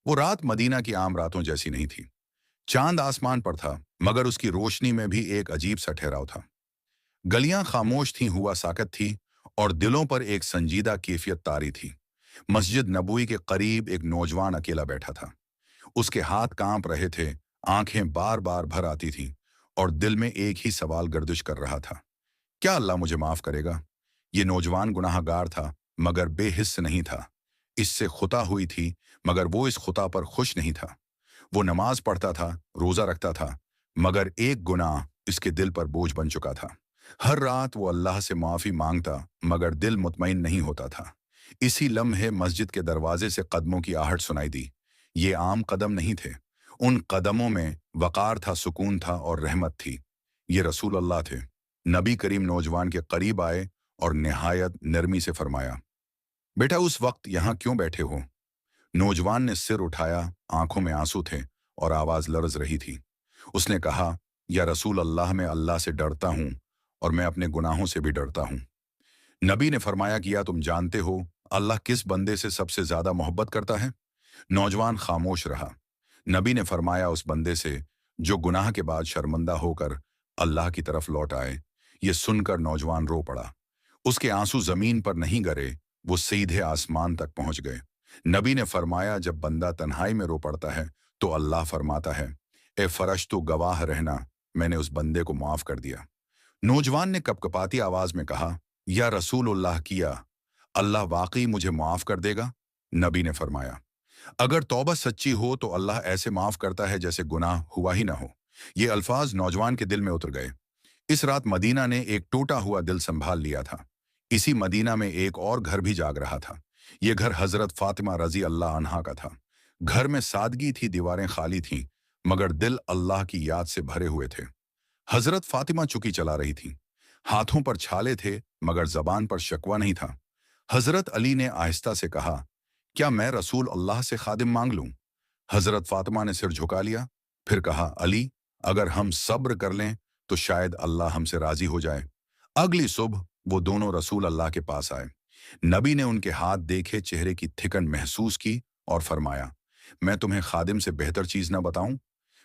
वो रात मदीना की आम रातों जैसी नहीं थी। चांद आसमान पर था, मगर उसकी रोशनी में भी एक अजीब सा ठहराव था। गलियां खामोश थीं, हुआ साकत थी, और दिलों पर एक संजीदा कैफियत तारी थी। मस्जिद नबवी के करीब एक नौजवान अकेला बैठा था। उसके हाथ कांप रहे थे, आंखें बार बार भर आती थीं, और दिल में एक ही सवाल गर्दिश कर रहा था, क्या अल्लाह मुझे माफ करेगा? ये नौजवान गुनाहगार था, मगर बेहिस्स नहीं था। इससे खुता हुई थी, मगर वो इस खुता पर खुश नहीं था। वो नमाज पढ़ता था, रोजा रखता था, मगर एक गुनाह इसके दिल पर बोझ बन चुका था। हर रात वो अल्लाह से माफी मांगता, मगर दिल मुतमईन नहीं होता था। इसी लम्हे मस्जिद के दरवाजे से कदमों की आहट सुनाई दी। ये आम कदम नहीं थे। उन कदमों में वकार था, सुकून था और रहमत थी। ये रसूल अल्लाह थे। नबी करीम नौजवान के करीब आए और निहायत नरमी से फरमाया, बेटा उस वक्त यहाँ क्यों बैठे हो? नौजवान ने सिर उठाया, आंखों में आंसू थे और आवाज लरज रही थी। उसने कहा, या रसूल अल्लाह, मैं अल्लाह से डरता हूँ और मैं अपने गुनाहों से भी डरता हूँ। नबी ने फरमाया कि या तुम जानते हो अल्लाह किस बंदे से सबसे ज्यादा मोहब्बत करता है? नौजवान खामोश रहा। नबी ने फरमाया, उस बंदे से जो गुनाह के बाद शर्मिंदा होकर अल्लाह की तरफ लौट आए। ये सुनकर नौजवान रो पड़ा। उसके आंसू जमीन पर नहीं गिरे, वो सीधे आसमान तक पहुंच गए। नबी ने फरमाया, जब बंदा तन्हाई में रो पड़ता है तो अल्लाह फरमाता है, ए फरश्तो गवाह रहना, मैंने उस बंदे को माफ कर दिया। नौजवान ने कपकपाती आवाज में कहा, या रसूलुल्लाह, किया अल्लाह वाकई मुझे माफ कर देगा? नबी ने फरमाया, अगर तौबा सच्ची हो तो अल्लाह ऐसे माफ करता है जैसे गुनाह हुआ ही ना हो। ये अल्फाज नौजवान के दिल में उतर गए। इस रात मदीना ने एक टूटा हुआ दिल संभाल लिया था। इसी मदीना में एक और घर भी जाग रहा था। ये घर हजरत फातिमा रजी अल्लाह अन्हा का था। घर में सादगी थी, दीवारें खाली थीं, मगर दिल अल्लाह की याद से भरे हुए थे। हजरत फातिमा चुकी चला रही थी। हाथों पर छाले थे, मगर जबान पर शकवा नहीं था। हजरत अली ने आहिस्ता से कहा, क्या मैं रसूल अल्लाह से खादिम मांग लूं? हजरत फातिमा ने सिर झुका लिया, फिर कहा, अली, अगर हम सब्र कर लें तो शायद अल्लाह हमसे राजी हो जाए। अगली सुबह वो दोनों रसूल अल्लाह के पास आए। नबी ने उनके हाथ देखे, चेहरे की थिकन महसूस की और फरमाया, मैं तुम्हें खादिम से बेहतर चीज ना बताऊं?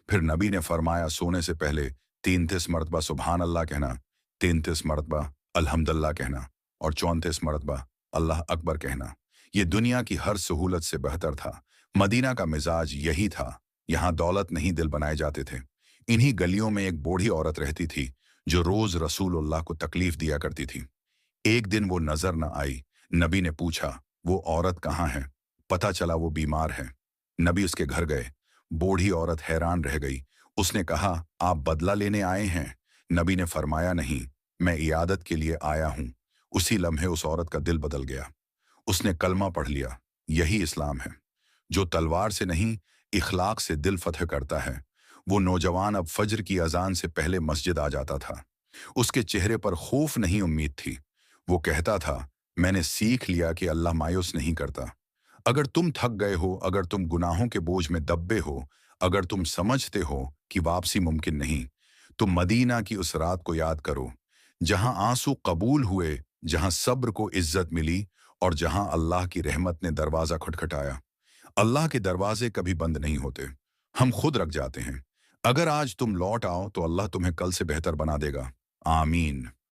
फिर नबी ने फरमाया, सोने से पहले 33 मरतबा सुबहान अल्लाह कहना, 33 मरतबा अल्हम्दुलिल्लाह कहना और 34 मरतबा अल्लाह अकबर कहना। ये दुनिया की हर सहूलत से बेहतर था। मदीना का मिजाज यही था। यहाँ दौलत नहीं, दिल बनाए जाते थे। इन्हीं गलियों में एक बूढ़ी औरत रहती थी, जो रोज रसूलुल्लाह को तकलीफ दिया करती थी। एक दिन वो नजर न आई। नबी ने पूछा, वो औरत कहाँ है? पता चला वो बीमार है। नबी उसके घर गए। बूढ़ी औरत हैरान रह गई। उसने कहा, आप बदला लेने आए हैं? नबी ने फरमाया, नहीं, मैं इयादत के लिए आया हूं। उसी लम्हे उस औरत का दिल बदल गया। उसने कलमा पढ़ लिया। यही इस्लाम है, जो तलवार से नहीं, इखलाक से दिल फतह करता है। वो नौजवान अब फज्र की अजान से पहले मस्जिद आ जाता था। उसके चेहरे पर खौफ नहीं, उम्मीद थी। वो कहता था, मैंने सीख लिया कि अल्लाह मायूस नहीं करता। अगर तुम थक गए हो, अगर तुम गुनाहों के बोझ में दबे हो, अगर तुम समझते हो कि वापसी मुमकिन नहीं, तो मदीना की उस रात को याद करो, जहां आंसू कबूल हुए, जहां सब्र को इज्जत मिली और जहां अल्लाह की रहमत ने दरवाजा खटखटाया। अल्लाह के दरवाजे कभी बंद नहीं होते, हम खुद रख जाते हैं। अगर आज तुम लौट आओ तो अल्लाह तुम्हें कल से बेहतर बना देगा। आमीन।